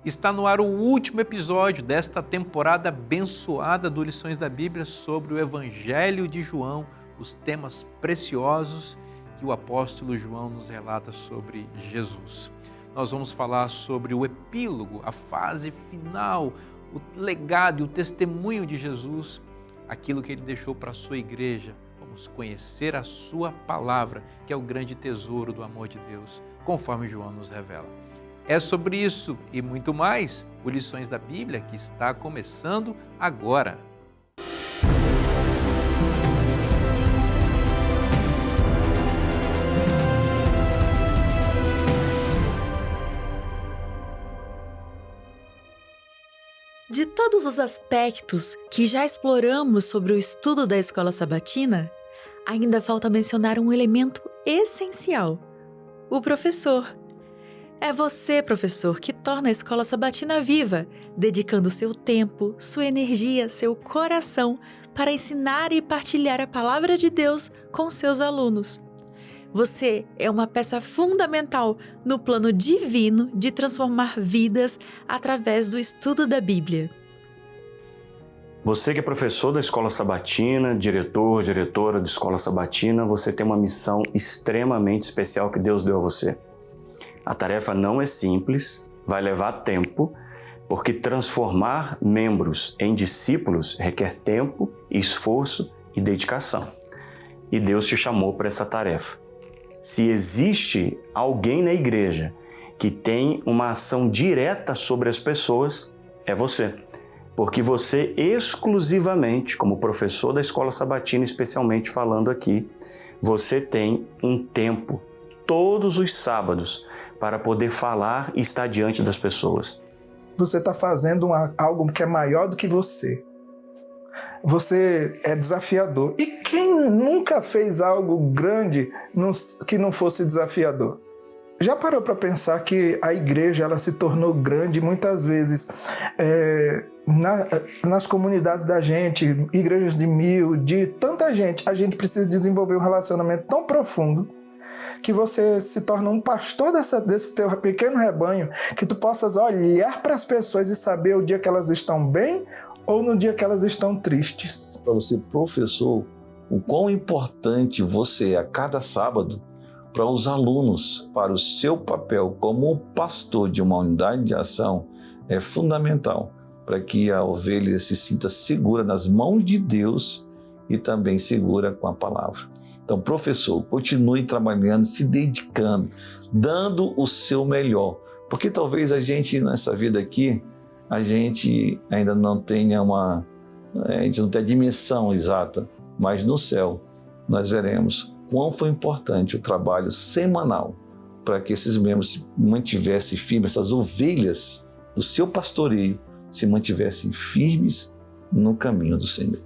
Está no ar o último episódio desta temporada abençoada do Lições da Bíblia sobre o Evangelho de João, os temas preciosos que o apóstolo João nos relata sobre Jesus. Nós vamos falar sobre o epílogo, a fase final, o legado e o testemunho de Jesus, aquilo que ele deixou para a sua igreja. Vamos conhecer a sua palavra, que é o grande tesouro do amor de Deus, conforme João nos revela. É sobre isso e muito mais o Lições da Bíblia que está começando agora. De todos os aspectos que já exploramos sobre o estudo da escola sabatina, ainda falta mencionar um elemento essencial: o professor. É você, professor, que torna a escola sabatina viva, dedicando seu tempo, sua energia, seu coração para ensinar e partilhar a palavra de Deus com seus alunos. Você é uma peça fundamental no plano divino de transformar vidas através do estudo da Bíblia. Você que é professor da escola sabatina, diretor, diretora de escola sabatina, você tem uma missão extremamente especial que Deus deu a você. A tarefa não é simples, vai levar tempo, porque transformar membros em discípulos requer tempo, esforço e dedicação. E Deus te chamou para essa tarefa. Se existe alguém na igreja que tem uma ação direta sobre as pessoas, é você. Porque você exclusivamente, como professor da escola sabatina, especialmente falando aqui, você tem um tempo, todos os sábados, para poder falar e estar diante das pessoas. Você está fazendo algo que é maior do que você. Você é desafiador. E quem nunca fez algo grande que não fosse desafiador? Já parou para pensar que a igreja ela se tornou grande muitas vezes nas comunidades da gente, igrejas de 1000, de tanta gente, a gente precisa desenvolver um relacionamento tão profundo que você se torna um pastor desse teu pequeno rebanho, que tu possas olhar para as pessoas e saber o dia que elas estão bem ou no dia que elas estão tristes. Para você, professor, o quão importante você é a cada sábado para os alunos, para o seu papel como pastor de uma unidade de ação, é fundamental para que a ovelha se sinta segura nas mãos de Deus e também segura com a palavra. Então, professor, continue trabalhando, se dedicando, dando o seu melhor, porque talvez a gente nessa vida aqui, a gente ainda não tenha a gente não tem a dimensão exata, mas no céu nós veremos quão foi importante o trabalho semanal para que esses membros se mantivessem firmes, essas ovelhas do seu pastoreio se mantivessem firmes no caminho do Senhor.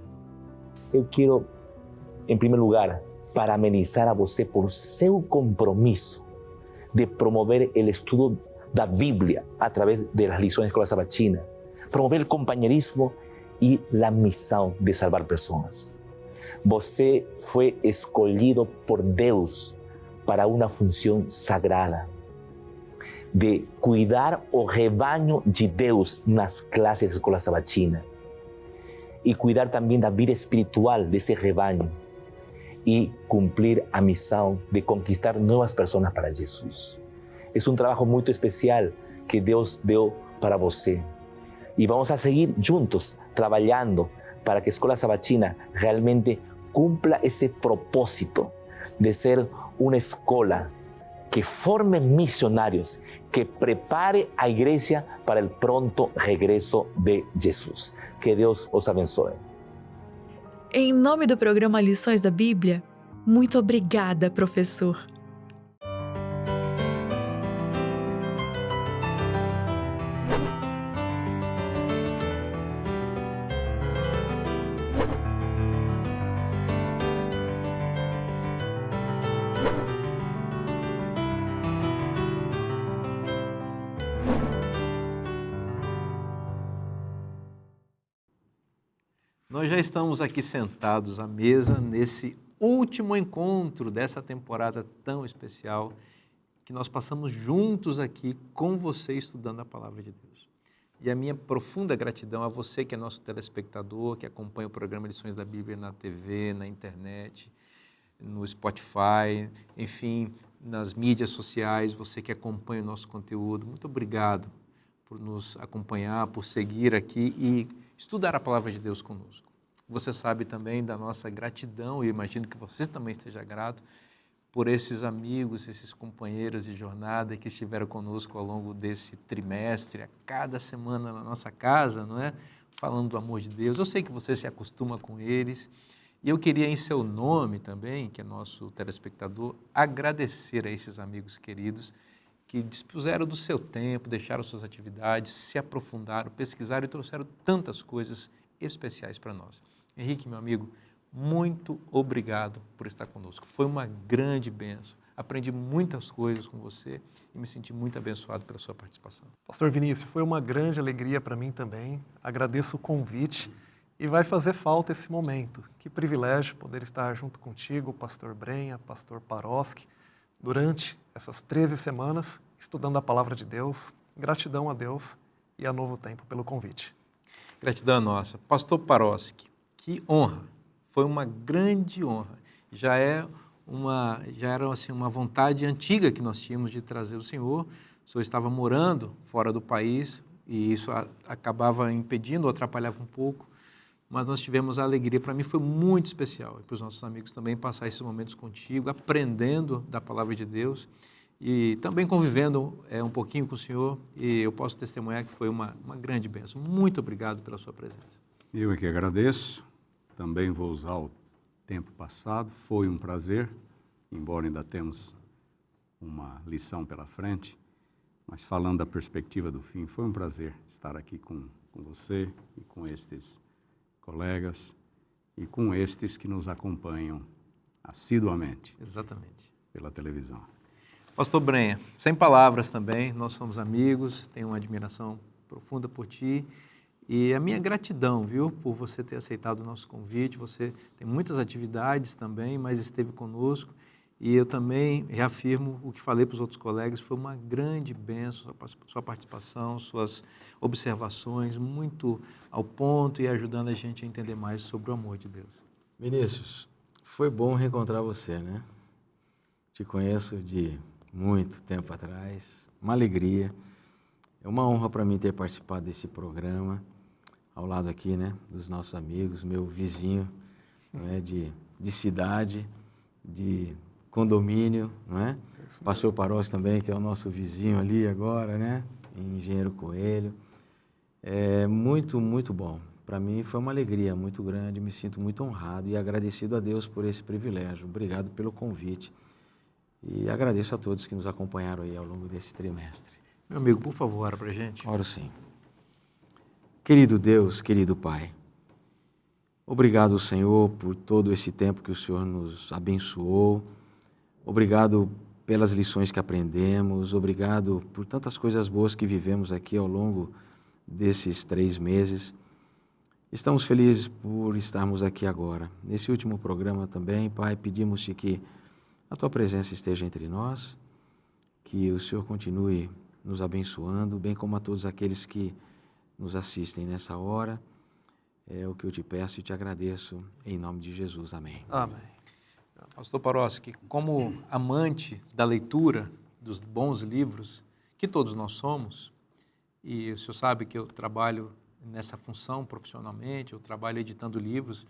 Eu quero, em primeiro lugar, parabenizar a você por seu compromisso de promover o estudo da Bíblia a través das lições da escola sabatina, promover o companheirismo e a missão de salvar pessoas. Você foi escolhido por Deus para uma função sagrada de cuidar o rebanho de Deus nas classes da escola sabatina e cuidar também da vida espiritual desse rebanho y cumplir a misión de conquistar nuevas personas para Jesús. Es un trabajo muy especial que Dios dio para você. Y vamos a seguir juntos trabajando para que Escola Sabatina realmente cumpla ese propósito de ser una escuela que forme misionarios, que prepare a iglesia para el pronto regreso de Jesús. Que Dios os abençoe. Em nome do programa Lições da Bíblia, muito obrigada, professor. Nós já estamos aqui sentados à mesa nesse último encontro dessa temporada tão especial que nós passamos juntos aqui com você estudando a Palavra de Deus. E a minha profunda gratidão a você que é nosso telespectador, que acompanha o programa Lições da Bíblia na TV, na internet, no Spotify, enfim, nas mídias sociais, você que acompanha o nosso conteúdo. Muito obrigado por nos acompanhar, por seguir aqui e estudar a Palavra de Deus conosco. Você sabe também da nossa gratidão, e imagino que você também esteja grato, por esses amigos, esses companheiros de jornada que estiveram conosco ao longo desse trimestre, a cada semana na nossa casa, não é? Falando do amor de Deus. Eu sei que você se acostuma com eles e eu queria, em seu nome também, que é nosso telespectador, agradecer a esses amigos queridos que dispuseram do seu tempo, deixaram suas atividades, se aprofundaram, pesquisaram e trouxeram tantas coisas especiais para nós. Henrique, meu amigo, muito obrigado por estar conosco. Foi uma grande bênção. Aprendi muitas coisas com você e me senti muito abençoado pela sua participação. Pastor Vinícius, foi uma grande alegria para mim também. Agradeço o convite e vai fazer falta esse momento. Que privilégio poder estar junto contigo, Pastor Brenha, Pastor Paroski, durante essas 13 semanas, estudando a Palavra de Deus. Gratidão a Deus e a Novo Tempo pelo convite. Gratidão nossa. Pastor Paroski, que honra. Foi uma grande honra. Já era assim, uma vontade antiga que nós tínhamos de trazer o senhor. O senhor estava morando fora do país e isso acabava impedindo ou atrapalhava um pouco, mas nós tivemos a alegria. Para mim foi muito especial, e para os nossos amigos também, passar esses momentos contigo, aprendendo da Palavra de Deus e também convivendo um pouquinho com o senhor, e eu posso testemunhar que foi uma grande bênção. Muito obrigado pela sua presença. Eu é que agradeço. Também vou usar o tempo passado. Foi um prazer, embora ainda temos uma lição pela frente, mas falando da perspectiva do fim, foi um prazer estar aqui com você e com estes colegas e com estes que nos acompanham assiduamente. Exatamente. Pela televisão. Pastor Brenha, sem palavras também, nós somos amigos, tenho uma admiração profunda por ti. E a minha gratidão, viu, por você ter aceitado o nosso convite. Você tem muitas atividades também, mas esteve conosco. E eu também reafirmo o que falei para os outros colegas, foi uma grande bênção sua participação, suas observações, muito ao ponto e ajudando a gente a entender mais sobre o amor de Deus. Vinícius, foi bom reencontrar você, né? Te conheço de muito tempo atrás, uma alegria. É uma honra para mim ter participado desse programa, ao lado aqui, né, dos nossos amigos, meu vizinho, né, de cidade, de condomínio, não é? Pastor Paroski também, que é o nosso vizinho ali agora, né, em Engenheiro Coelho. É muito, muito bom. Para mim foi uma alegria muito grande, me sinto muito honrado e agradecido a Deus por esse privilégio. Obrigado pelo convite e agradeço a todos que nos acompanharam aí ao longo desse trimestre. Meu amigo, por favor, ora para a gente. Oro sim. Querido Deus, querido Pai, obrigado, Senhor, por todo esse tempo que o Senhor nos abençoou. Obrigado pelas lições que aprendemos. Obrigado por tantas coisas boas que vivemos aqui ao longo desses 3 meses. Estamos felizes por estarmos aqui agora. Nesse último programa também, Pai, pedimos-te que a Tua presença esteja entre nós, que o Senhor continue nos abençoando, bem como a todos aqueles que nos assistem nessa hora. É o que eu te peço e te agradeço, em nome de Jesus. Amém. Amém. Pastor Paroski, como amante da leitura dos bons livros, que todos nós somos, e o senhor sabe que eu trabalho nessa função profissionalmente, eu trabalho editando livros,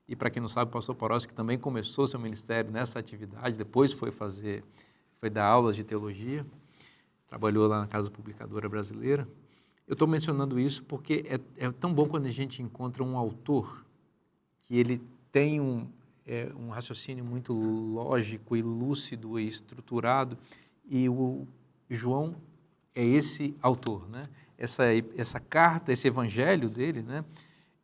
e para quem não sabe, o pastor Paroski também começou seu ministério nessa atividade, depois foi dar aulas de teologia, trabalhou lá na Casa Publicadora Brasileira. Eu estou mencionando isso porque é tão bom quando a gente encontra um autor que ele tem um raciocínio muito lógico e lúcido e estruturado, e o João é esse autor, né? Essa carta, esse evangelho dele, né?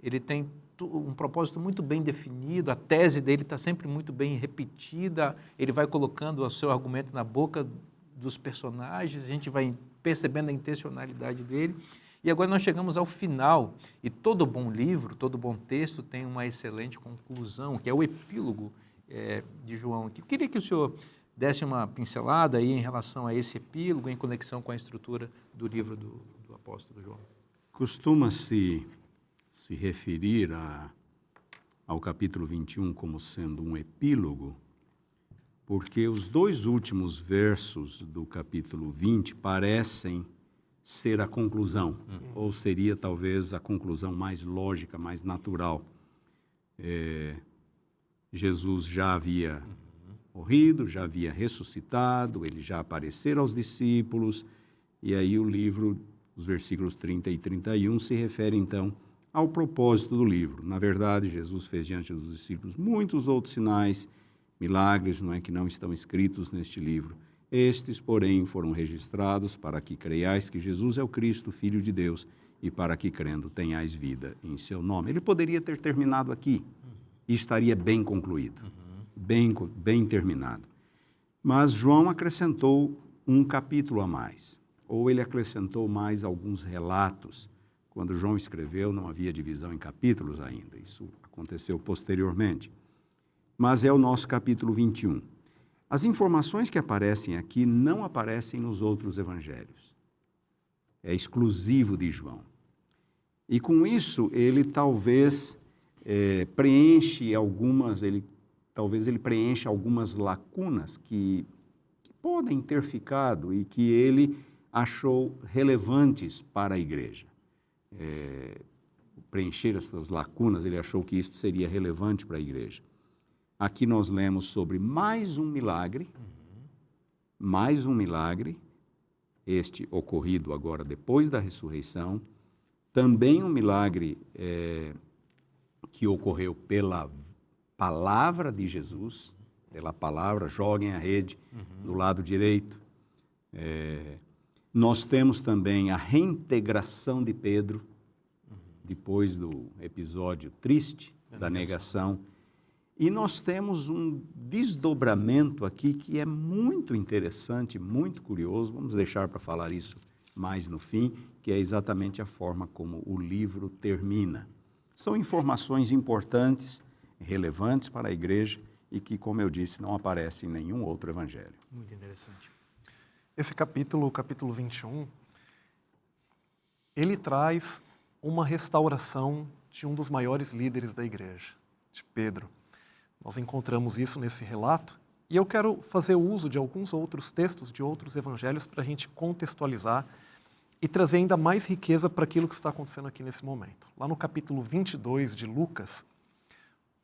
Ele tem um propósito muito bem definido, a tese dele está sempre muito bem repetida, ele vai colocando o seu argumento na boca dos personagens, a gente vai percebendo a intencionalidade dele. E agora nós chegamos ao final, e todo bom livro, todo bom texto tem uma excelente conclusão, que é o epílogo de João. Eu queria que o senhor desse uma pincelada aí em relação a esse epílogo, em conexão com a estrutura do livro do apóstolo João. Costuma-se se referir ao capítulo 21 como sendo um epílogo, porque os 2 últimos versos do capítulo 20 parecem ser a conclusão, ou seria talvez a conclusão mais lógica, mais natural. Jesus já havia morrido, já havia ressuscitado, ele já aparecera aos discípulos, e aí o livro, os versículos 30 e 31, se refere então ao propósito do livro. Na verdade, Jesus fez diante dos discípulos muitos outros sinais, milagres, não é, que não estão escritos neste livro. Estes, porém, foram registrados para que creiais que Jesus é o Cristo, Filho de Deus, e para que, crendo, tenhais vida em seu nome. Ele poderia ter terminado aqui e estaria bem concluído, bem terminado. Mas João acrescentou um capítulo a mais, ou ele acrescentou mais alguns relatos. Quando João escreveu, não havia divisão em capítulos ainda, isso aconteceu posteriormente. Mas é o nosso capítulo 21. As informações que aparecem aqui não aparecem nos outros evangelhos. É exclusivo de João. E com isso, ele talvez preencha algumas lacunas que podem ter ficado e que ele achou relevantes para a igreja. Preencher essas lacunas, ele achou que isso seria relevante para a igreja. Aqui nós lemos sobre mais um milagre, este ocorrido agora depois da ressurreição, também um milagre que ocorreu pela palavra de Jesus, pela palavra, joguem a rede do lado direito. Nós temos também a reintegração de Pedro, depois do episódio triste da negação. E nós temos um desdobramento aqui que é muito interessante, muito curioso. Vamos deixar para falar isso mais no fim, que é exatamente a forma como o livro termina. São informações importantes, relevantes para a igreja e que, como eu disse, não aparecem em nenhum outro evangelho. Muito interessante. Esse capítulo, o capítulo 21, ele traz uma restauração de um dos maiores líderes da igreja, de Pedro. Nós encontramos isso nesse relato e eu quero fazer uso de alguns outros textos de outros evangelhos para a gente contextualizar e trazer ainda mais riqueza para aquilo que está acontecendo aqui nesse momento. Lá no capítulo 22 de Lucas,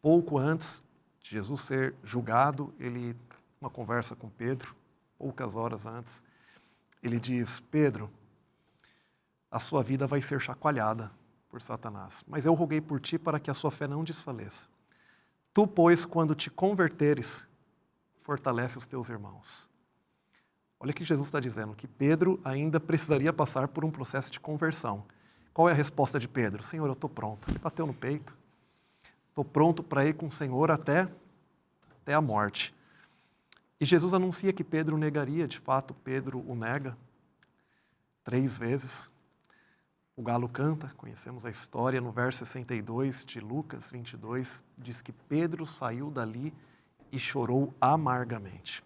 pouco antes de Jesus ser julgado, uma conversa com Pedro, poucas horas antes, ele diz: Pedro, a sua vida vai ser chacoalhada por Satanás, mas eu roguei por ti para que a sua fé não desfaleça. Tu, pois, quando te converteres, fortalece os teus irmãos. Olha o que Jesus está dizendo, que Pedro ainda precisaria passar por um processo de conversão. Qual é a resposta de Pedro? Senhor, eu estou pronto. Ele bateu no peito. Estou pronto para ir com o Senhor até a morte. E Jesus anuncia que Pedro negaria, de fato, Pedro o nega 3 vezes. O galo canta, conhecemos a história, no verso 62 de Lucas 22, diz que Pedro saiu dali e chorou amargamente.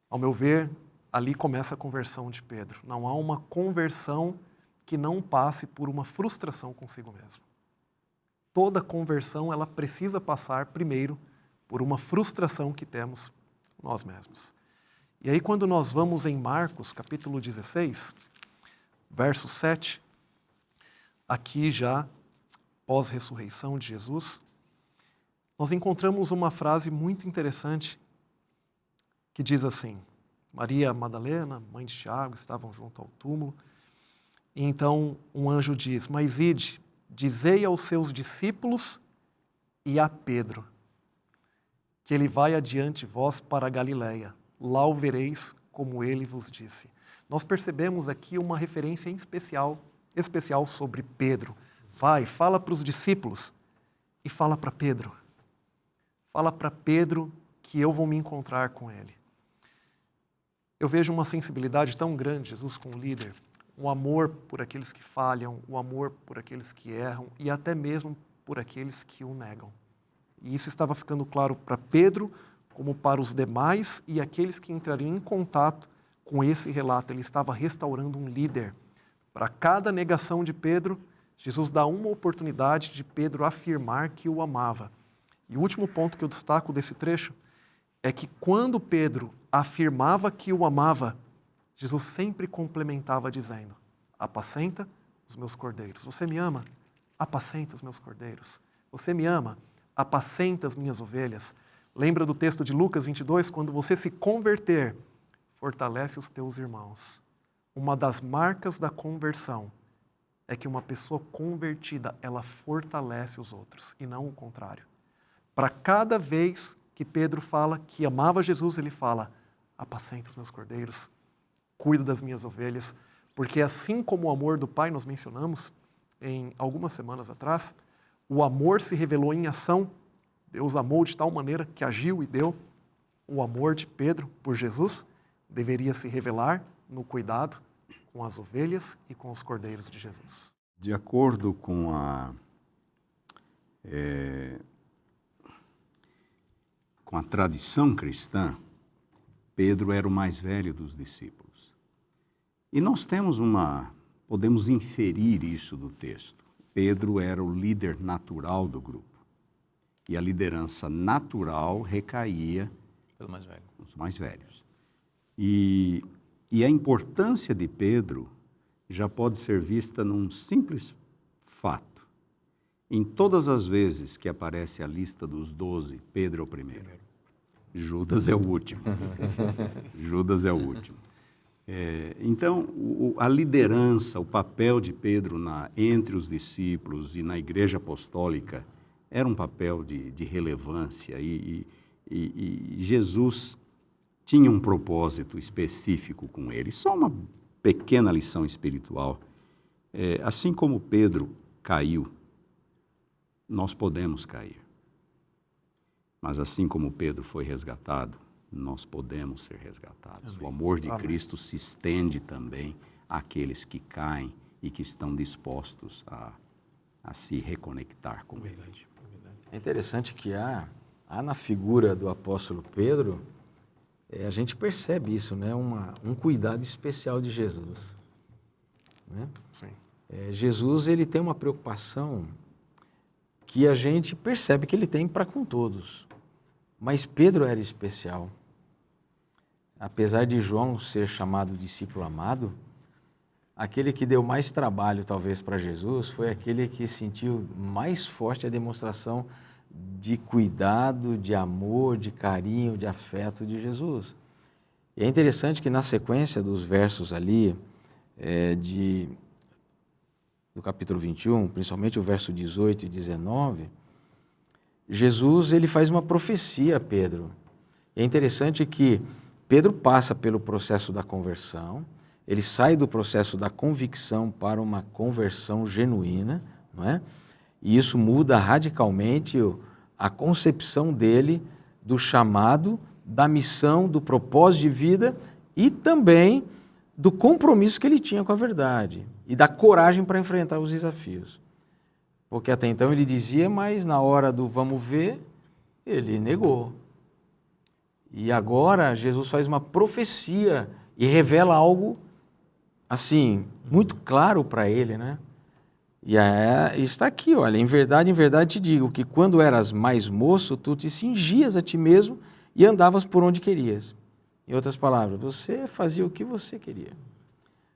Ao meu ver, ali começa a conversão de Pedro. Não há uma conversão que não passe por uma frustração consigo mesmo. Toda conversão, ela precisa passar primeiro por uma frustração que temos nós mesmos. E aí quando nós vamos em Marcos, capítulo 16, verso 7, aqui já, pós-ressurreição de Jesus, nós encontramos uma frase muito interessante que diz assim: Maria Madalena, mãe de Tiago, estavam junto ao túmulo, e então um anjo diz: mas ide, dizei aos seus discípulos e a Pedro, que ele vai adiante vós para a Galiléia, lá o vereis como ele vos disse. Nós percebemos aqui uma referência em especial sobre Pedro. Vai, fala para os discípulos e fala para Pedro. Fala para Pedro que eu vou me encontrar com ele. Eu vejo uma sensibilidade tão grande, Jesus com o líder, um amor por aqueles que falham, o amor por aqueles que erram e até mesmo por aqueles que o negam. E isso estava ficando claro para Pedro como para os demais e aqueles que entrariam em contato com esse relato. Ele estava restaurando um líder. Para cada negação de Pedro, Jesus dá uma oportunidade de Pedro afirmar que o amava. E o último ponto que eu destaco desse trecho é que quando Pedro afirmava que o amava, Jesus sempre complementava dizendo: apacenta os meus cordeiros. Você me ama? Apacenta os meus cordeiros. Você me ama? Apacenta as minhas ovelhas. Lembra do texto de Lucas 22? Quando você se converter, fortalece os teus irmãos. Uma das marcas da conversão é que uma pessoa convertida, ela fortalece os outros, e não o contrário. Para cada vez que Pedro fala que amava Jesus, ele fala: apacenta os meus cordeiros, cuida das minhas ovelhas, porque assim como o amor do Pai nós mencionamos em algumas semanas atrás, o amor se revelou em ação. Deus amou de tal maneira que agiu e deu. O amor de Pedro por Jesus deveria se revelar no cuidado com as ovelhas e com os cordeiros de Jesus. De acordo com a tradição cristã, Pedro era o mais velho dos discípulos. E nós podemos inferir isso do texto. Pedro era o líder natural do grupo. E a liderança natural recaía nos mais velhos. E a importância de Pedro já pode ser vista num simples fato. Em todas as vezes que aparece a lista dos 12, Pedro é o primeiro. Judas é o último. Judas é o último. Então, a liderança, o papel de Pedro entre os discípulos e na igreja apostólica era um papel de relevância e Jesus tinha um propósito específico com ele. Só uma pequena lição espiritual. Assim como Pedro caiu, nós podemos cair. Mas assim como Pedro foi resgatado, nós podemos ser resgatados. Amém. O amor de Cristo se estende também àqueles que caem e que estão dispostos a se reconectar com Ele. É interessante que há na figura do apóstolo Pedro, a gente percebe isso, né? Um cuidado especial de Jesus. Né? Sim. Jesus, ele tem uma preocupação que a gente percebe que ele tem para com todos. Mas Pedro era especial. Apesar de João ser chamado discípulo amado, aquele que deu mais trabalho, talvez, para Jesus, foi aquele que sentiu mais forte a demonstração de cuidado, de amor, de carinho, de afeto de Jesus. E é interessante que na sequência dos versos ali, do capítulo 21, principalmente o verso 18 e 19, Jesus ele faz uma profecia a Pedro. E é interessante que Pedro passa pelo processo da conversão, ele sai do processo da convicção para uma conversão genuína, não é? E isso muda radicalmente a concepção dele do chamado, da missão, do propósito de vida e também do compromisso que ele tinha com a verdade e da coragem para enfrentar os desafios. Porque até então ele dizia, mas na hora do vamos ver, ele negou. E agora Jesus faz uma profecia e revela algo assim, muito claro para ele, né? E está aqui, olha, em verdade te digo que quando eras mais moço, tu te cingias a ti mesmo e andavas por onde querias. Em outras palavras, você fazia o que você queria.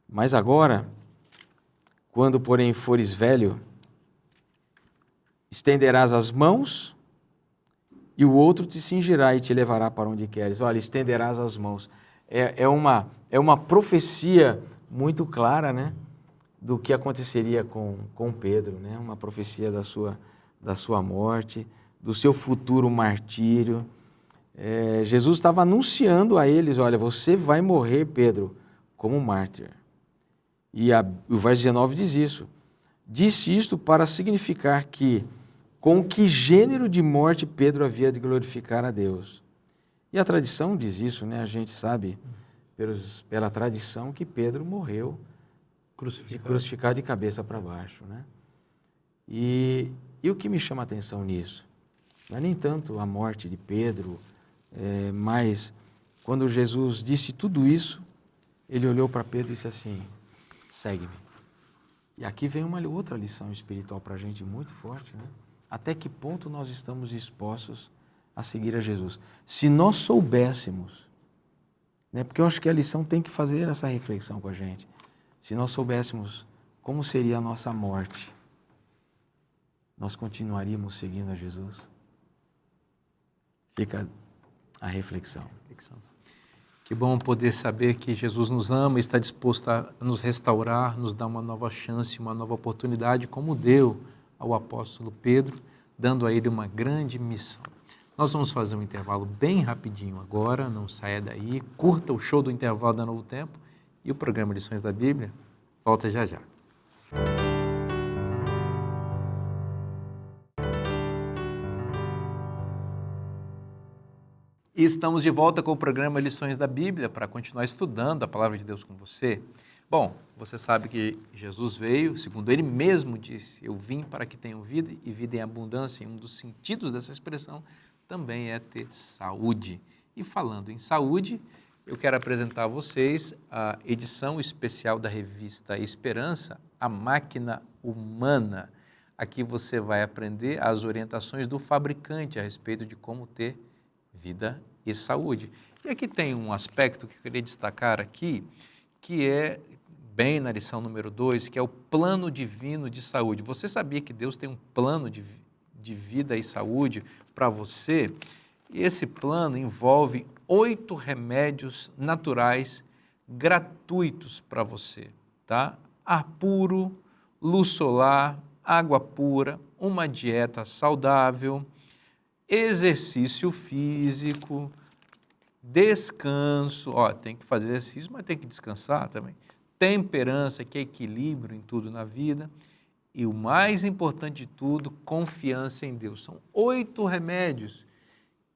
Mas agora, quando porém fores velho, estenderás as mãos e o outro te cingirá e te levará para onde queres. Olha, estenderás as mãos. É uma profecia muito clara, né, do que aconteceria com Pedro, né? Uma profecia da sua morte, do seu futuro martírio. Jesus estava anunciando a eles, olha, você vai morrer, Pedro, como mártir. E o verso 19 diz isso. Disse isto para significar que com que gênero de morte Pedro havia de glorificar a Deus. E a tradição diz isso, né? A gente sabe pela tradição que Pedro morreu crucificado de cabeça para baixo, né? E o que me chama a atenção nisso? Não é nem tanto a morte de Pedro Mas quando Jesus disse tudo isso, ele olhou para Pedro e disse assim, segue-me. E aqui vem uma outra lição espiritual para a gente muito forte, né? Até que ponto nós estamos dispostos a seguir a Jesus? Se nós soubéssemos, né? Porque eu acho que a lição tem que fazer essa reflexão com a gente. Se nós soubéssemos como seria a nossa morte, nós continuaríamos seguindo a Jesus? Fica a reflexão. Que bom poder saber que Jesus nos ama e está disposto a nos restaurar, nos dar uma nova chance, uma nova oportunidade, como deu ao apóstolo Pedro, dando a ele uma grande missão. Nós vamos fazer um intervalo bem rapidinho agora, não saia daí, curta o show do intervalo da Novo Tempo e o programa Lições da Bíblia volta já já. E estamos de volta com o programa Lições da Bíblia para continuar estudando a Palavra de Deus com você. Bom, você sabe que Jesus veio, segundo ele mesmo disse, eu vim para que tenham vida e vida em abundância, e um dos sentidos dessa expressão também é ter saúde. E falando em saúde, eu quero apresentar a vocês a edição especial da revista Esperança, A Máquina Humana. Aqui você vai aprender as orientações do fabricante a respeito de como ter vida e saúde. E aqui tem um aspecto que eu queria destacar aqui, que é bem na lição número 2, que é o plano divino de saúde. Você sabia que Deus tem um plano de vida e saúde para você? E esse plano envolve 8 remédios naturais gratuitos para você, tá? Ar puro, luz solar, água pura, uma dieta saudável, exercício físico, descanso, tem que fazer exercício, mas tem que descansar também, temperança, que é equilíbrio em tudo na vida, e o mais importante de tudo, confiança em Deus. São 8 remédios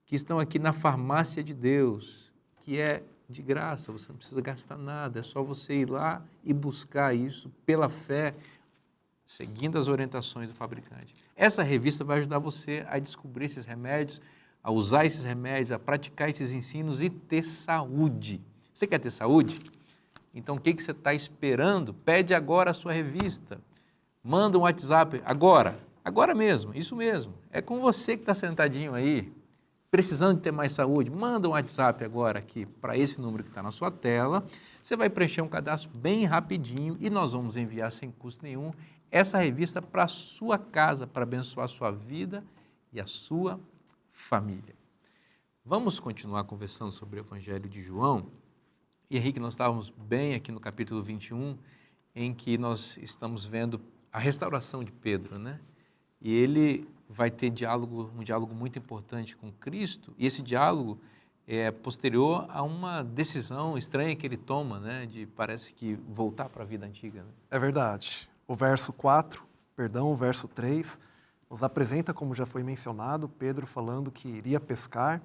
que estão aqui na farmácia de Deus, que é de graça, você não precisa gastar nada, é só você ir lá e buscar isso pela fé, seguindo as orientações do fabricante. Essa revista vai ajudar você a descobrir esses remédios, a usar esses remédios, a praticar esses ensinos e ter saúde. Você quer ter saúde? Então, o que você está esperando? Pede agora a sua revista. Manda um WhatsApp agora mesmo, isso mesmo. É com você que está sentadinho aí, precisando de ter mais saúde. Manda um WhatsApp agora aqui para esse número que está na sua tela. Você vai preencher um cadastro bem rapidinho e nós vamos enviar sem custo nenhum essa revista para a sua casa, para abençoar a sua vida e a sua família. Vamos continuar conversando sobre o Evangelho de João. E Henrique, nós estávamos bem aqui no capítulo 21, em que nós estamos vendo a restauração de Pedro, né? E ele vai ter um diálogo muito importante com Cristo, e esse diálogo é posterior a uma decisão estranha que ele toma, né? De parece que voltar para a vida antiga. Né? É verdade. O verso 3, nos apresenta, como já foi mencionado, Pedro falando que iria pescar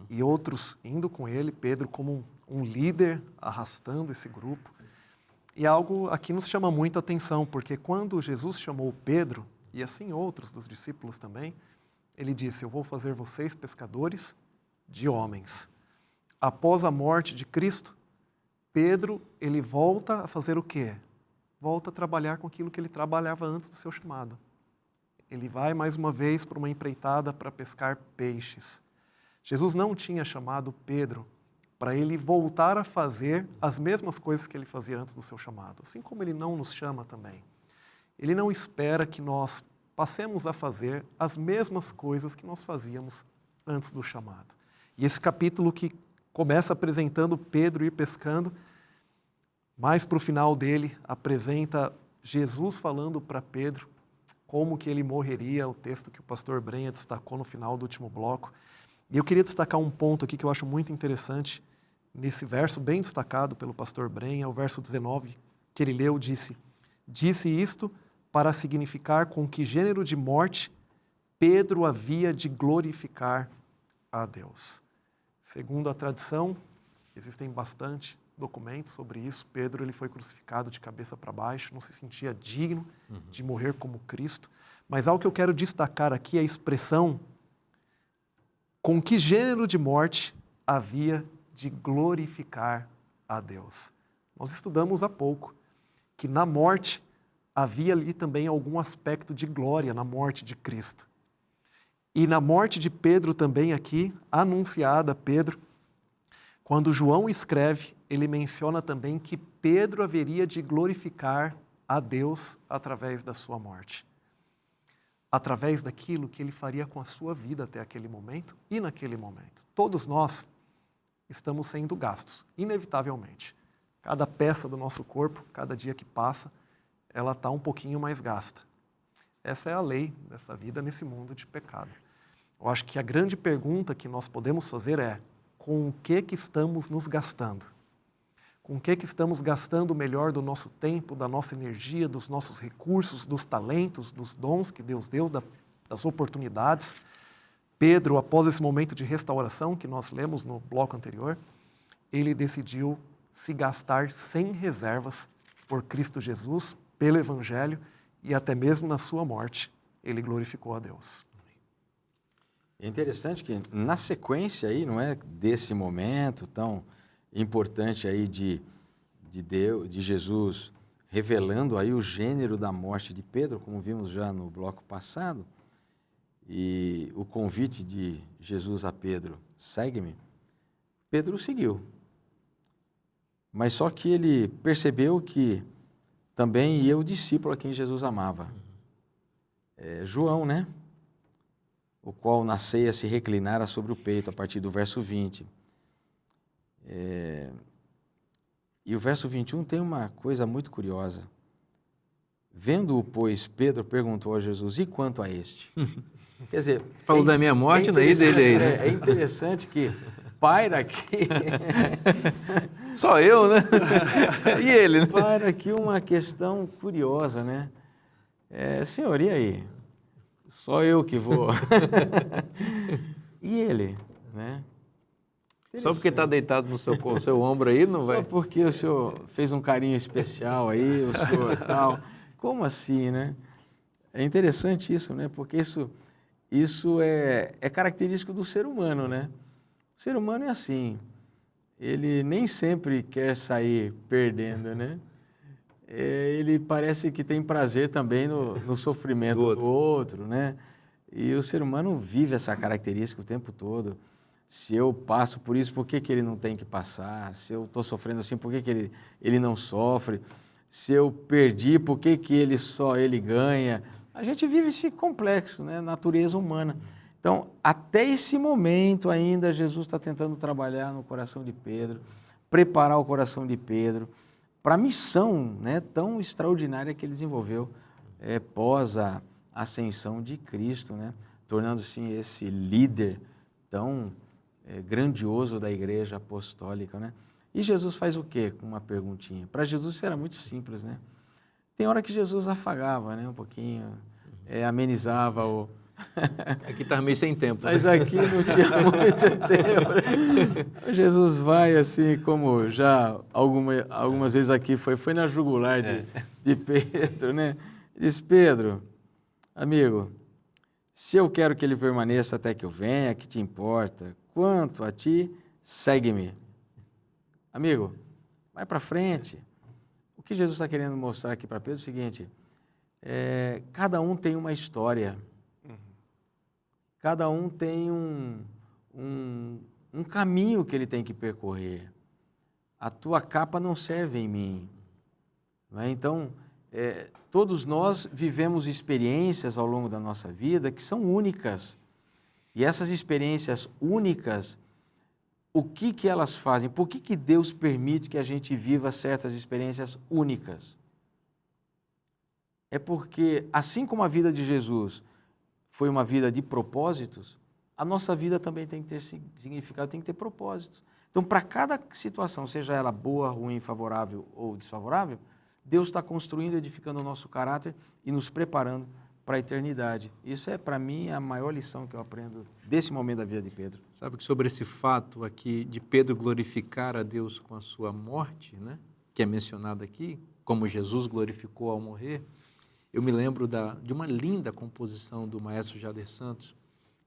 e outros indo com ele, Pedro como um líder arrastando esse grupo. E algo aqui nos chama muito a atenção, porque quando Jesus chamou Pedro, e assim outros dos discípulos também, ele disse, eu vou fazer vocês pescadores de homens. Após a morte de Cristo, Pedro, ele volta a fazer o quê? Volta a trabalhar com aquilo que ele trabalhava antes do seu chamado. Ele vai mais uma vez para uma empreitada para pescar peixes. Jesus não tinha chamado Pedro para ele voltar a fazer as mesmas coisas que ele fazia antes do seu chamado, assim como ele não nos chama também. Ele não espera que nós passemos a fazer as mesmas coisas que nós fazíamos antes do chamado. E esse capítulo que começa apresentando Pedro ir pescando, mais para o final dele, apresenta Jesus falando para Pedro como que ele morreria, o texto que o pastor Brenha destacou no final do último bloco. E eu queria destacar um ponto aqui que eu acho muito interessante, nesse verso bem destacado pelo pastor Brenha, o verso 19, que ele leu, disse isto para significar com que gênero de morte Pedro havia de glorificar a Deus. Segundo a tradição, existem bastante documentos sobre isso. Pedro ele foi crucificado de cabeça para baixo, não se sentia digno de morrer como Cristo. Mas algo que eu quero destacar aqui é a expressão com que gênero de morte havia de glorificar a Deus. Nós estudamos há pouco que na morte havia ali também algum aspecto de glória na morte de Cristo. E na morte de Pedro também aqui, anunciada a Pedro, quando João escreve, ele menciona também que Pedro haveria de glorificar a Deus através da sua morte. Através daquilo que ele faria com a sua vida até aquele momento e naquele momento. Todos nós estamos sendo gastos, inevitavelmente. Cada peça do nosso corpo, cada dia que passa, ela está um pouquinho mais gasta. Essa é a lei dessa vida nesse mundo de pecado. Eu acho que a grande pergunta que nós podemos fazer é: com o que estamos nos gastando? Com o que estamos gastando o melhor do nosso tempo, da nossa energia, dos nossos recursos, dos talentos, dos dons que Deus deu, das oportunidades? Pedro, após esse momento de restauração que nós lemos no bloco anterior, ele decidiu se gastar sem reservas por Cristo Jesus, pelo Evangelho, e até mesmo na sua morte, ele glorificou a Deus. É interessante que na sequência aí, não é, desse momento tão importante aí de Deus, de Jesus revelando aí o gênero da morte de Pedro, como vimos já no bloco passado, e o convite de Jesus a Pedro, segue-me, Pedro seguiu. Mas só que ele percebeu que também ia o discípulo a quem Jesus amava. João, né? O qual na ceia se reclinara sobre o peito, a partir do verso 20. E o verso 21 tem uma coisa muito curiosa. Vendo-o, pois, Pedro perguntou a Jesus: e quanto a este? Quer dizer, falou da minha morte, não é dele aí, né? É interessante que paira aqui... Só eu, né? E ele, né? Paira aqui uma questão curiosa, né? Senhor, e aí? Só eu que vou. E ele, né? Só porque está deitado no seu ombro aí, não vai? Só porque o senhor fez um carinho especial aí, o senhor tal. Como assim, né? É interessante isso, né? Porque isso é característico do ser humano, né? O ser humano é assim. Ele nem sempre quer sair perdendo, né? Ele parece que tem prazer também no sofrimento do outro, né? E o ser humano vive essa característica o tempo todo. Se eu passo por isso, por que ele não tem que passar? Se eu estou sofrendo assim, por que ele não sofre? Se eu perdi, por que só ele ganha? A gente vive esse complexo, né? Natureza humana. Então, até esse momento ainda, Jesus está tentando trabalhar no coração de Pedro, preparar o coração de Pedro para a missão, né, tão extraordinária que ele desenvolveu pós a ascensão de Cristo, né, tornando-se esse líder tão grandioso da igreja apostólica, né? E Jesus faz o quê? Com uma perguntinha. Para Jesus isso era muito simples, né? Tem hora que Jesus afagava, né, um pouquinho, amenizava o... Aqui estava meio sem tempo. Mas aqui não tinha muito tempo. Jesus vai assim, como já algumas vezes aqui foi na jugular de Pedro, né? Diz: Pedro, amigo, se eu quero que ele permaneça até que eu venha, que te importa? Quanto a ti, segue-me. Amigo, vai para frente. O que Jesus está querendo mostrar aqui para Pedro é o seguinte: cada um tem uma história. Cada um tem um caminho que ele tem que percorrer. A tua capa não serve em mim. Não é? Então, todos nós vivemos experiências ao longo da nossa vida que são únicas. E essas experiências únicas, o que elas fazem? Por que Deus permite que a gente viva certas experiências únicas? É porque, assim como a vida de Jesus foi uma vida de propósitos, a nossa vida também tem que ter significado, tem que ter propósitos. Então, para cada situação, seja ela boa, ruim, favorável ou desfavorável, Deus está construindo, edificando o nosso caráter e nos preparando para a eternidade. Isso para mim, a maior lição que eu aprendo desse momento da vida de Pedro. Sabe que sobre esse fato aqui de Pedro glorificar a Deus com a sua morte, né, que é mencionado aqui, como Jesus glorificou ao morrer, eu me lembro de uma linda composição do maestro Jader Santos,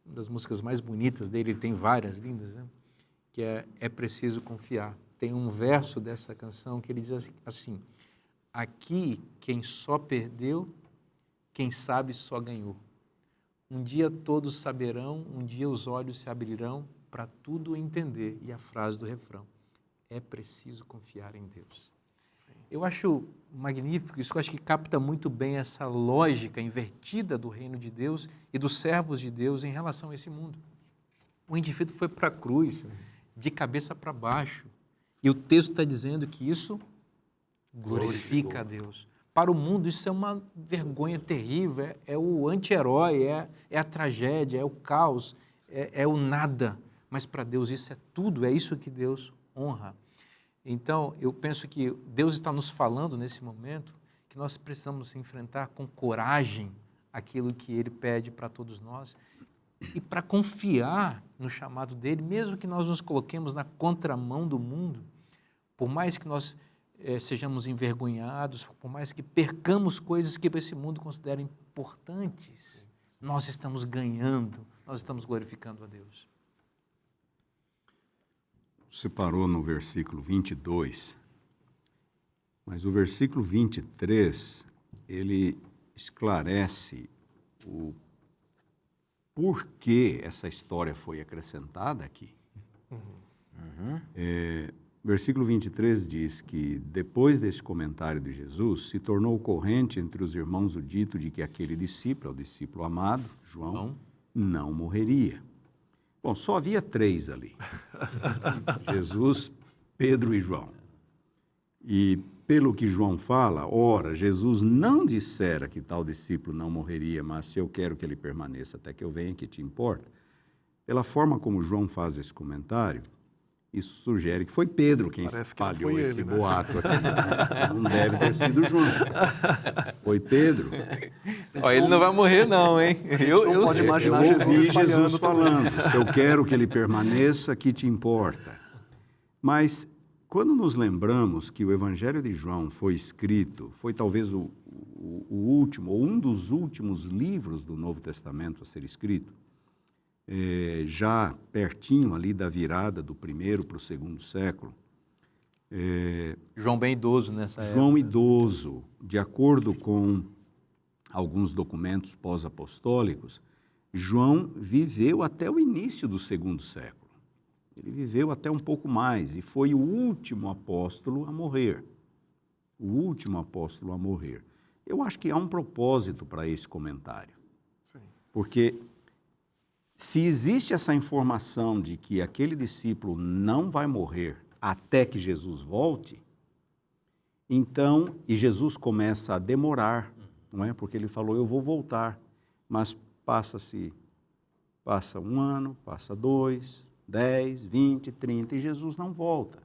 uma das músicas mais bonitas dele, ele tem várias lindas, né? que é preciso confiar. Tem um verso dessa canção que ele diz assim: aqui quem só perdeu, quem sabe só ganhou. Um dia todos saberão, um dia os olhos se abrirão para tudo entender. E a frase do refrão: é preciso confiar em Deus. Eu acho magnífico isso, eu acho que capta muito bem essa lógica invertida do reino de Deus e dos servos de Deus em relação a esse mundo. O indivíduo foi para a cruz de cabeça para baixo e o texto está dizendo que isso glorifica a Deus. Para o mundo isso é uma vergonha terrível, é o anti-herói, é a tragédia, é o caos, é o nada. Mas para Deus isso é tudo, é isso que Deus honra. Então, eu penso que Deus está nos falando nesse momento que nós precisamos enfrentar com coragem aquilo que Ele pede para todos nós e para confiar no chamado dEle, mesmo que nós nos coloquemos na contramão do mundo, por mais que nós sejamos envergonhados, por mais que percamos coisas que esse mundo considera importantes, nós estamos ganhando, nós estamos glorificando a Deus. Você parou no versículo 22, mas o versículo 23, ele esclarece o porquê essa história foi acrescentada aqui. Versículo 23 diz que, depois desse comentário de Jesus, se tornou corrente entre os irmãos o dito de que aquele discípulo, o discípulo amado, João, não morreria. Bom, só havia 3 ali. Jesus, Pedro e João. E pelo que João fala, ora, Jesus não dissera que tal discípulo não morreria, mas se eu quero que ele permaneça até que eu venha, que te importa? Pela forma como João faz esse comentário, isso sugere que foi Pedro quem espalhou esse boato aqui. Não deve ter sido João. Foi Pedro. Ó, ele não vai morrer não, hein? Eu ouvi Jesus falando, se eu quero que ele permaneça, que te importa? Mas quando nos lembramos que o Evangelho de João foi escrito, foi talvez o último, ou um dos últimos livros do Novo Testamento a ser escrito, já pertinho ali da virada do primeiro para o segundo século. João bem idoso nessa época. João idoso, de acordo com alguns documentos pós-apostólicos, João viveu até o início do segundo século. Ele viveu até um pouco mais e foi o último apóstolo a morrer. O último apóstolo a morrer. Eu acho que há um propósito para esse comentário. Sim. Porque se existe essa informação de que aquele discípulo não vai morrer até que Jesus volte, então, e Jesus começa a demorar, não é? Porque ele falou, eu vou voltar, mas passa 1 ano, passa 2, 10, 20, 30, e Jesus não volta.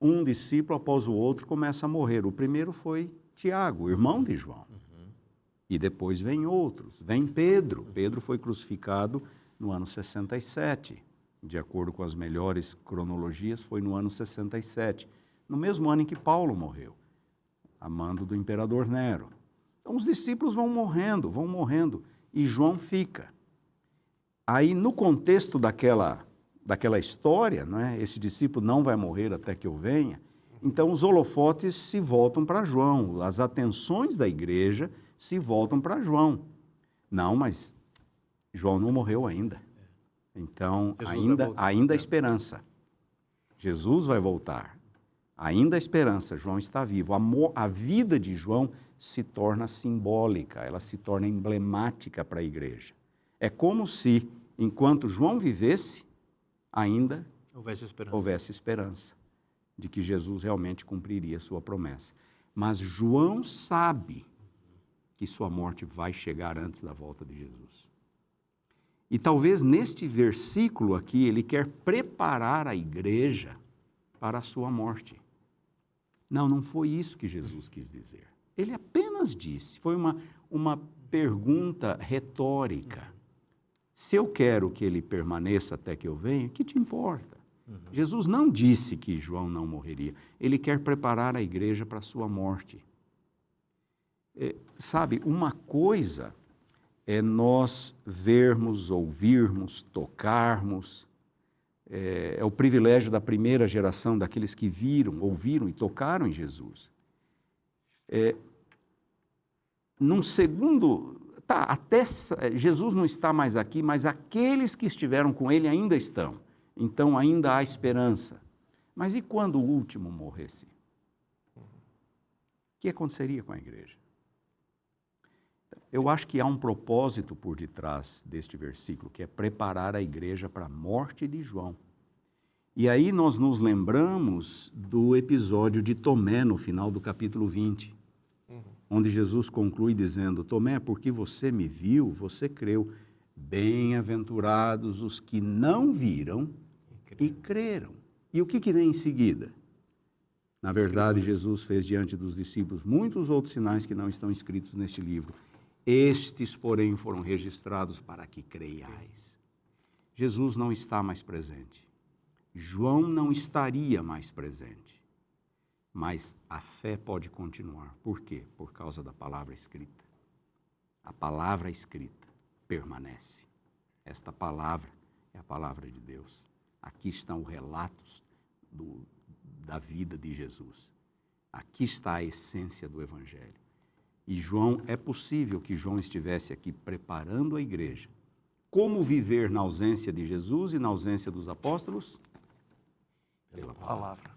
Um discípulo após o outro começa a morrer. O primeiro foi Tiago, irmão de João. E depois vem outros. Vem Pedro. Pedro foi crucificado no ano 67. De acordo com as melhores cronologias, foi no ano 67. No mesmo ano em que Paulo morreu, a mando do imperador Nero. Então, os discípulos vão morrendo, e João fica. Aí, no contexto daquela história, não é? Esse discípulo não vai morrer até que eu venha, então os holofotes se voltam para João, as atenções da igreja se voltam para João. Não, mas João não morreu ainda. Então, ainda há esperança. Jesus vai voltar. Ainda há esperança, João está vivo. A vida de João se torna simbólica, ela se torna emblemática para a igreja. É como se, enquanto João vivesse, ainda houvesse esperança de que Jesus realmente cumpriria a sua promessa. Mas João sabe que sua morte vai chegar antes da volta de Jesus. E talvez neste versículo aqui, ele quer preparar a igreja para a sua morte. Não foi isso que Jesus quis dizer. Ele apenas disse, foi uma pergunta retórica. Se eu quero que ele permaneça até que eu venha, que te importa? Jesus não disse que João não morreria. Ele quer preparar a igreja para a sua morte. Sabe, uma coisa é nós vermos, ouvirmos, tocarmos é o privilégio da primeira geração, daqueles que viram, ouviram e tocaram em Jesus. Num segundo, Jesus não está mais aqui, mas aqueles que estiveram com ele ainda estão. Então ainda há esperança. Mas e quando o último morresse? O que aconteceria com a igreja? Eu acho que há um propósito por detrás deste versículo, que é preparar a igreja para a morte de João. E aí nós nos lembramos do episódio de Tomé, no final do capítulo 20, onde Jesus conclui dizendo: Tomé, porque você me viu, você creu. Bem-aventurados os que não viram e creram. E o que vem em seguida? Na verdade, Jesus fez diante dos discípulos muitos outros sinais que não estão escritos neste livro. Estes, porém, foram registrados para que creiais. Jesus não está mais presente. João não estaria mais presente. Mas a fé pode continuar. Por quê? Por causa da palavra escrita. A palavra escrita permanece. Esta palavra é a palavra de Deus. Aqui estão os relatos da vida de Jesus. Aqui está a essência do Evangelho. E é possível que João estivesse aqui preparando a igreja. Como viver na ausência de Jesus e na ausência dos apóstolos? Pela palavra.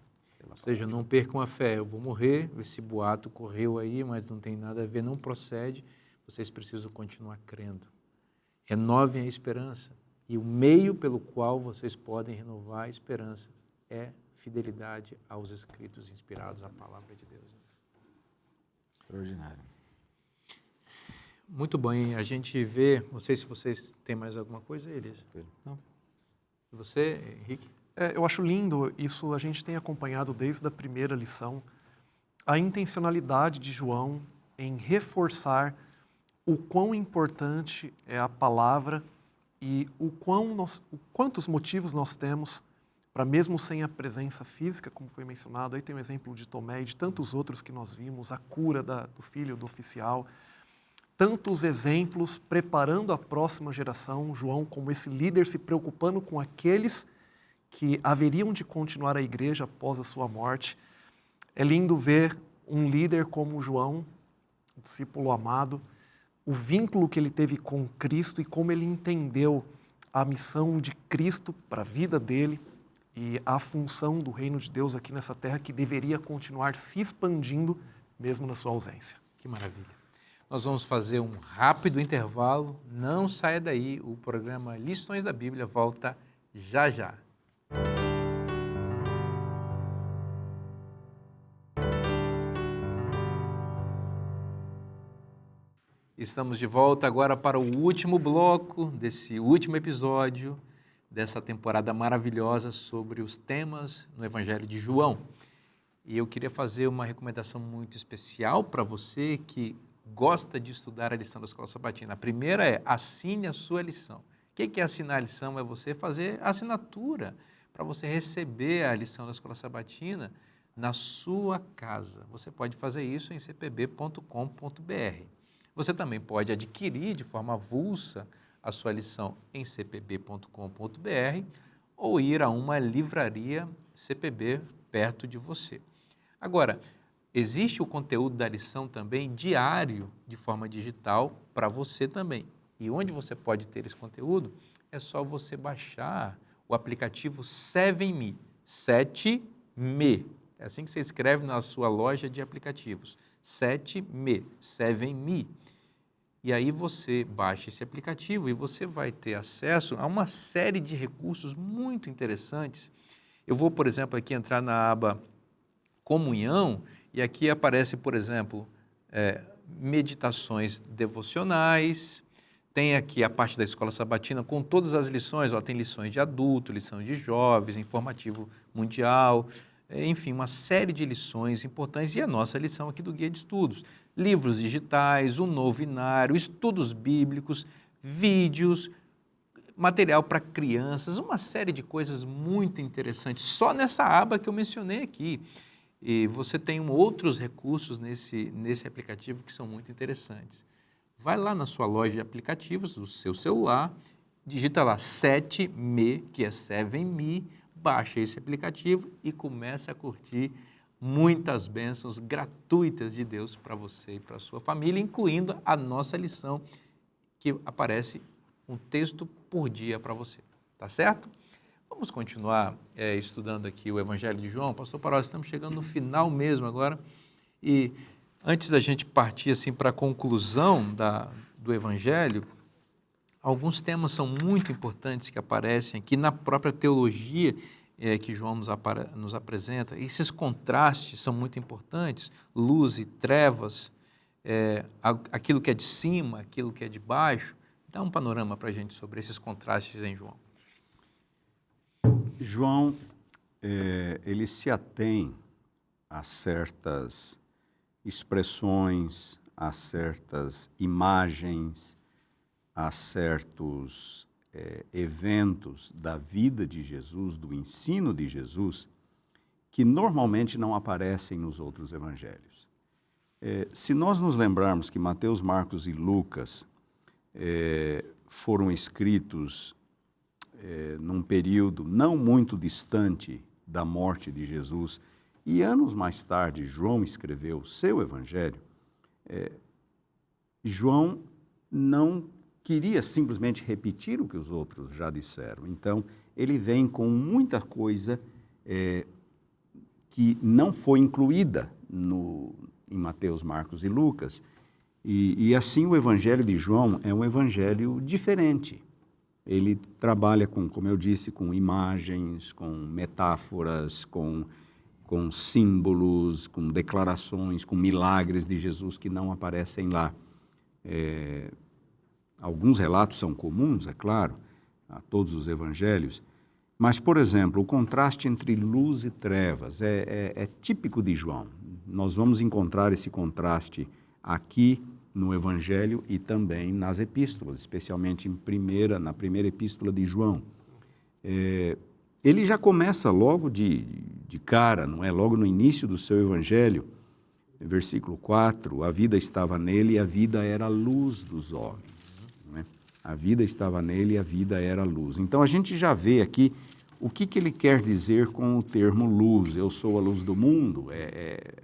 Ou seja, não percam a fé. Eu vou morrer, esse boato correu aí, mas não tem nada a ver, não procede. Vocês precisam continuar crendo. Renovem a esperança. E o meio pelo qual vocês podem renovar a esperança é fidelidade aos escritos inspirados à palavra de Deus. Extraordinário. Muito bem, a gente vê, não sei se vocês têm mais alguma coisa, Elias? Não. E você, Henrique? Eu acho lindo isso, a gente tem acompanhado desde a primeira lição, a intencionalidade de João em reforçar o quão importante é a palavra e quantos motivos nós temos para, mesmo sem a presença física, como foi mencionado, aí tem o exemplo de Tomé e de tantos outros que nós vimos, a cura do filho do oficial, tantos exemplos preparando a próxima geração, João como esse líder se preocupando com aqueles que haveriam de continuar a igreja após a sua morte. É lindo ver um líder como João, um discípulo amado, o vínculo que ele teve com Cristo e como ele entendeu a missão de Cristo para a vida dele e a função do reino de Deus aqui nessa terra que deveria continuar se expandindo mesmo na sua ausência. Que maravilha. Nós vamos fazer um rápido intervalo. Não saia daí, o programa Lições da Bíblia volta já já. Estamos de volta agora para o último bloco desse último episódio dessa temporada maravilhosa sobre os temas no Evangelho de João. E eu queria fazer uma recomendação muito especial para você que gosta de estudar a lição da Escola Sabatina. A primeira é: assine a sua lição. O que é assinar a lição? É você fazer a assinatura para você receber a lição da Escola Sabatina na sua casa. Você pode fazer isso em cpb.com.br. Você também pode adquirir de forma avulsa a sua lição em cpb.com.br ou ir a uma livraria CPB perto de você. Agora, existe o conteúdo da lição também diário, de forma digital, para você também. E onde você pode ter esse conteúdo, é só você baixar o aplicativo 7Me. 7Me. É assim que você escreve na sua loja de aplicativos. 7Me. 7Me. E aí você baixa esse aplicativo e você vai ter acesso a uma série de recursos muito interessantes. Eu vou, por exemplo, aqui entrar na aba Comunhão e aqui aparece, por exemplo, meditações devocionais. Tem aqui a parte da Escola Sabatina com todas as lições. Tem lições de adulto, lição de jovens, informativo mundial, enfim, uma série de lições importantes e a nossa lição aqui do Guia de Estudos. Livros digitais, um novinário, estudos bíblicos, vídeos, material para crianças, uma série de coisas muito interessantes, só nessa aba que eu mencionei aqui. E você tem outros recursos nesse aplicativo que são muito interessantes. Vai lá na sua loja de aplicativos do seu celular digita lá 7me, que é 7me, baixa esse aplicativo e começa a curtir muitas bênçãos gratuitas de Deus para você e para a sua família, incluindo a nossa lição, que aparece um texto por dia para você. Tá certo? Vamos continuar estudando aqui o Evangelho de João. Pastor Parós, estamos chegando no final mesmo agora. E antes da gente partir assim, para a conclusão do Evangelho, alguns temas são muito importantes que aparecem aqui na própria teologia que João nos apresenta. Esses contrastes são muito importantes, luz e trevas, aquilo que é de cima, aquilo que é de baixo. Dá um panorama para a gente sobre esses contrastes em João. João, ele se atém a certas expressões, a certas imagens, a certos eventos da vida de Jesus, do ensino de Jesus, que normalmente não aparecem nos outros evangelhos. Se nós nos lembrarmos que Mateus, Marcos e Lucas foram escritos num período não muito distante da morte de Jesus, e anos mais tarde João escreveu o seu evangelho, João não queria simplesmente repetir o que os outros já disseram. Então, ele vem com muita coisa que não foi incluída em Mateus, Marcos e Lucas, e assim o evangelho de João é um evangelho diferente. Ele trabalha como eu disse, com imagens, com metáforas, com símbolos, com declarações, com milagres de Jesus que não aparecem lá. Alguns relatos são comuns, é claro, a todos os evangelhos, mas, por exemplo, o contraste entre luz e trevas é típico de João. Nós vamos encontrar esse contraste aqui no Evangelho e também nas epístolas, especialmente na primeira epístola de João. Ele já começa logo de cara, não é? Logo no início do seu Evangelho, versículo 4, a vida estava nele e a vida era a luz dos homens. Não é? A vida estava nele e a vida era a luz. Então a gente já vê aqui o que ele quer dizer com o termo luz. Eu sou a luz do mundo.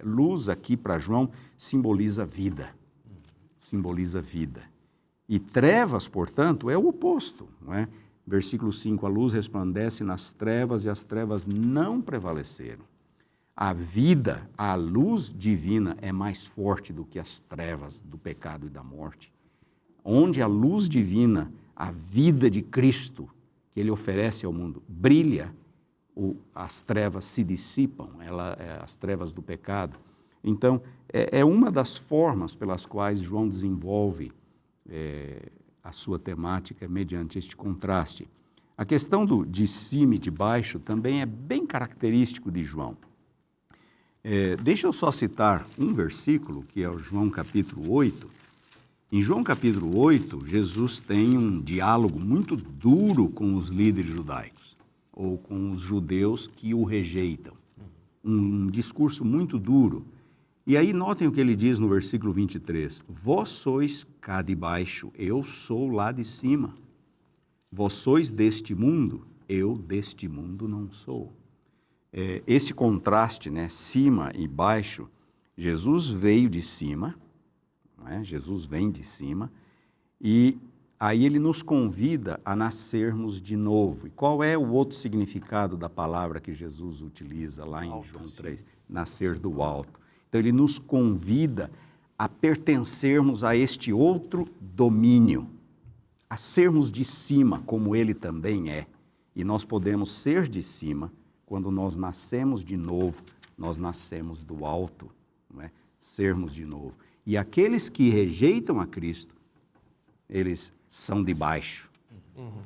Luz aqui para João simboliza vida. Simboliza vida. E trevas, portanto, é o oposto, não é? Versículo 5, a luz resplandece nas trevas e as trevas não prevaleceram. A vida, a luz divina é mais forte do que as trevas do pecado e da morte. Onde a luz divina, a vida de Cristo, que Ele oferece ao mundo, brilha, as trevas se dissipam, as trevas do pecado. Então, é uma das formas pelas quais João desenvolve a sua temática mediante este contraste. A questão de cima e de baixo também é bem característico de João. Deixa eu só citar um versículo, que é o João capítulo 8. Em João capítulo 8, Jesus tem um diálogo muito duro com os líderes judaicos, ou com os judeus que o rejeitam. Um discurso muito duro. E aí notem o que ele diz no versículo 23. Vós sois cá de baixo, eu sou lá de cima. Vós sois deste mundo, eu deste mundo não sou. Esse contraste, né, cima e baixo, Jesus veio de cima, não é? Jesus vem de cima, e aí ele nos convida a nascermos de novo. E qual é o outro significado da palavra que Jesus utiliza lá em João 3? Nascer do alto. Então, ele nos convida a pertencermos a este outro domínio, a sermos de cima, como ele também é. E nós podemos ser de cima quando nós nascemos de novo, nós nascemos do alto, não é? Sermos de novo. E aqueles que rejeitam a Cristo, eles são de baixo.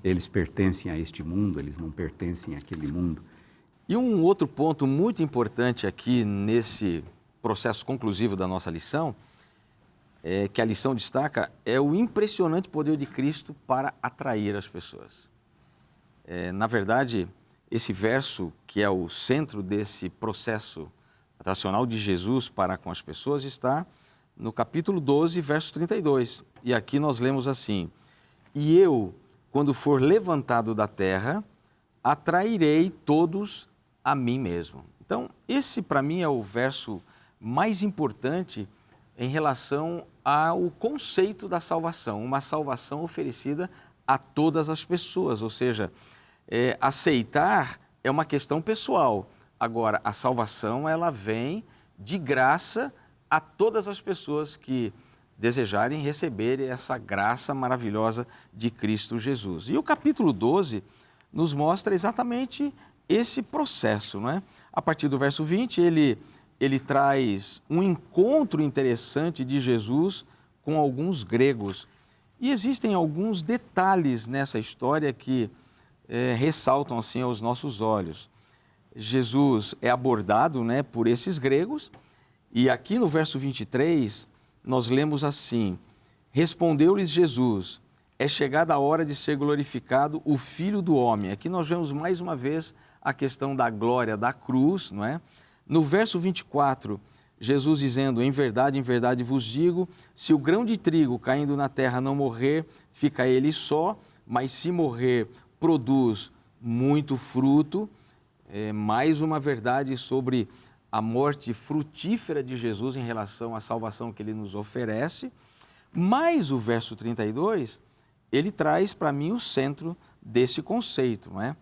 Eles pertencem a este mundo, eles não pertencem àquele mundo. E um outro ponto muito importante aqui nesse processo conclusivo da nossa lição, que a lição destaca, é o impressionante poder de Cristo para atrair as pessoas. Na verdade, esse verso, que é o centro desse processo atracional de Jesus para com as pessoas, está no capítulo 12, verso 32. E aqui nós lemos assim: E eu quando for levantado da terra, atrairei todos a mim mesmo. Então, esse para mim é o verso mais importante em relação ao conceito da salvação, uma salvação oferecida a todas as pessoas, ou seja, aceitar é uma questão pessoal. Agora, a salvação, ela vem de graça a todas as pessoas que desejarem receber essa graça maravilhosa de Cristo Jesus. E o capítulo 12 nos mostra exatamente esse processo, não é? A partir do verso 20, ele traz um encontro interessante de Jesus com alguns gregos. E existem alguns detalhes nessa história que ressaltam assim aos nossos olhos. Jesus é abordado, né, por esses gregos, e aqui no verso 23, nós lemos assim: respondeu-lhes Jesus, é chegada a hora de ser glorificado o Filho do Homem. Aqui nós vemos mais uma vez a questão da glória da cruz, não é? No verso 24, Jesus dizendo, em verdade vos digo, se o grão de trigo caindo na terra não morrer, fica ele só, mas se morrer, produz muito fruto. Mais uma verdade sobre a morte frutífera de Jesus em relação à salvação que ele nos oferece. Mas o verso 32, ele traz para mim o centro desse conceito, não é?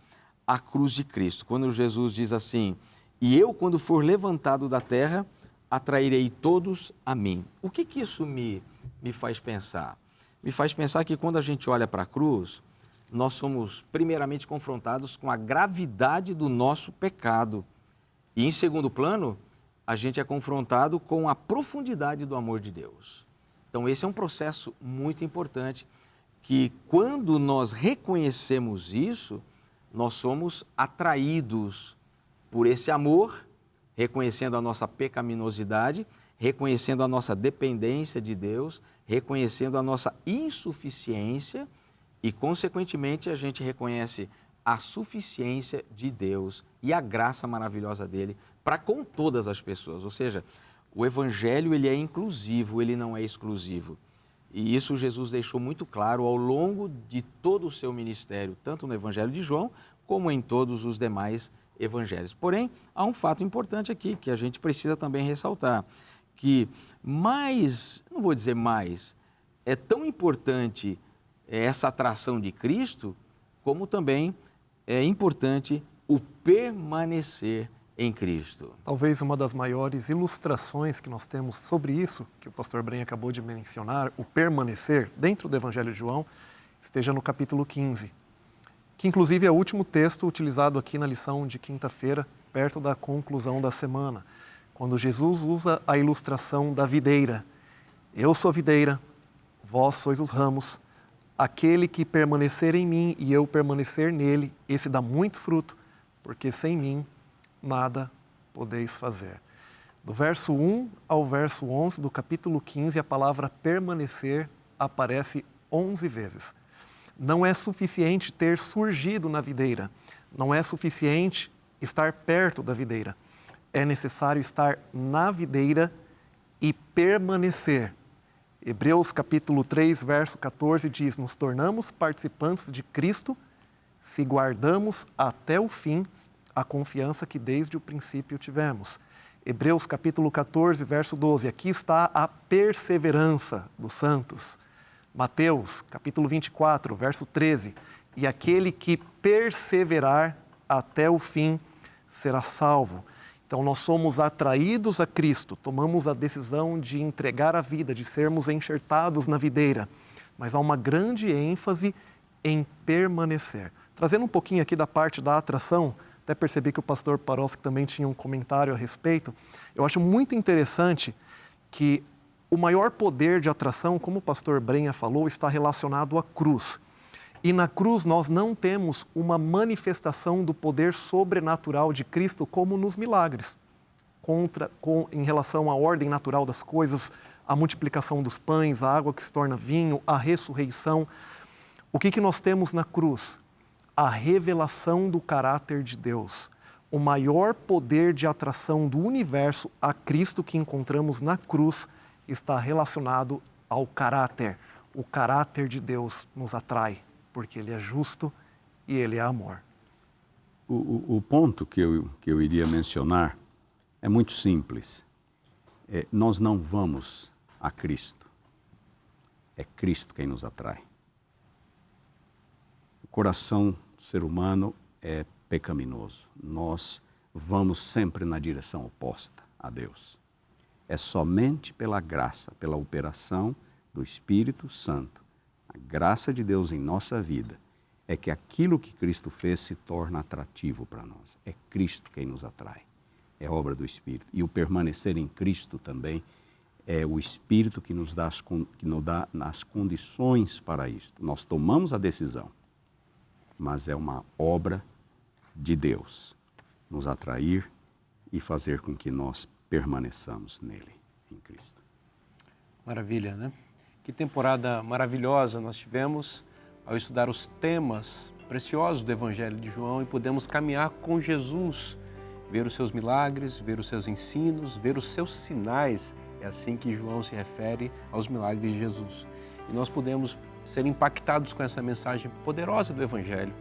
A cruz de Cristo. Quando Jesus diz assim, e eu, quando for levantado da terra, atrairei todos a mim. O que isso me faz pensar? Me faz pensar que quando a gente olha para a cruz, nós somos primeiramente confrontados com a gravidade do nosso pecado. E em segundo plano, a gente é confrontado com a profundidade do amor de Deus. Então esse é um processo muito importante que quando nós reconhecemos isso, nós somos atraídos por esse amor, reconhecendo a nossa pecaminosidade, reconhecendo a nossa dependência de Deus, reconhecendo a nossa insuficiência e, consequentemente, a gente reconhece a suficiência de Deus e a graça maravilhosa dele para com todas as pessoas. Ou seja, o Evangelho ele é inclusivo, ele não é exclusivo. E isso Jesus deixou muito claro ao longo de todo o seu ministério, tanto no Evangelho de João, como em todos os demais evangelhos. Porém, há um fato importante aqui que a gente precisa também ressaltar, que não vou dizer mais, é tão importante essa atração de Cristo, como também é importante o permanecer em Cristo. Talvez uma das maiores ilustrações que nós temos sobre isso, que o pastor Bren acabou de mencionar, o permanecer, dentro do Evangelho de João, esteja no capítulo 15, que inclusive é o último texto utilizado aqui na lição de quinta-feira, perto da conclusão da semana, quando Jesus usa a ilustração da videira. Eu sou a videira, vós sois os ramos, aquele que permanecer em mim e eu permanecer nele, esse dá muito fruto, porque sem mim nada podeis fazer. Do verso 1 ao verso 11 do capítulo 15, a palavra permanecer aparece 11 vezes. Não é suficiente ter surgido na videira, não é suficiente estar perto da videira. É necessário estar na videira e permanecer. Hebreus capítulo 3, verso 14 diz, nos tornamos participantes de Cristo se guardamos até o fim a confiança que desde o princípio tivemos. Hebreus capítulo 14, verso 12, aqui está a perseverança dos santos. Mateus capítulo 24, verso 13, e aquele que perseverar até o fim será salvo. Então nós somos atraídos a Cristo, tomamos a decisão de entregar a vida, de sermos enxertados na videira, mas há uma grande ênfase em permanecer. Trazendo um pouquinho aqui da parte da atração, até percebi que o pastor Paroski também tinha um comentário a respeito, eu acho muito interessante que o maior poder de atração, como o pastor Brenha falou, está relacionado à cruz. E na cruz nós não temos uma manifestação do poder sobrenatural de Cristo como nos milagres, em relação à ordem natural das coisas, a multiplicação dos pães, a água que se torna vinho, a ressurreição. O que nós temos na cruz? A revelação do caráter de Deus. O maior poder de atração do universo a Cristo que encontramos na cruz está relacionado ao caráter. O caráter de Deus nos atrai. porque Ele é justo e Ele é amor. O ponto que eu iria mencionar é muito simples. Nós não vamos a Cristo. É Cristo quem nos atrai. O coração do ser humano é pecaminoso. Nós vamos sempre na direção oposta a Deus. É somente pela graça, pela operação do Espírito Santo, a graça de Deus em nossa vida, é que aquilo que Cristo fez se torna atrativo para nós. É Cristo quem nos atrai. É obra do Espírito. E o permanecer em Cristo também é o Espírito que nos dá as condições para isto. Nós tomamos a decisão, mas é uma obra de Deus nos atrair e fazer com que nós permaneçamos nele, em Cristo. Maravilha, né? Que temporada maravilhosa nós tivemos ao estudar os temas preciosos do Evangelho de João e pudemos caminhar com Jesus, ver os seus milagres, ver os seus ensinos, ver os seus sinais. É assim que João se refere aos milagres de Jesus. E nós pudemos ser impactados com essa mensagem poderosa do Evangelho.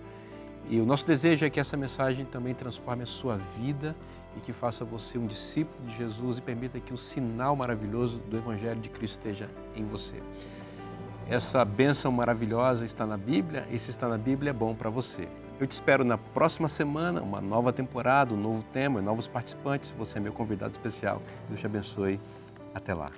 E o nosso desejo é que essa mensagem também transforme a sua vida e que faça você um discípulo de Jesus e permita que o sinal maravilhoso do Evangelho de Cristo esteja em você. Essa bênção maravilhosa está na Bíblia e se está na Bíblia é bom para você. Eu te espero na próxima semana, uma nova temporada, um novo tema, novos participantes. Você é meu convidado especial. Deus te abençoe. Até lá.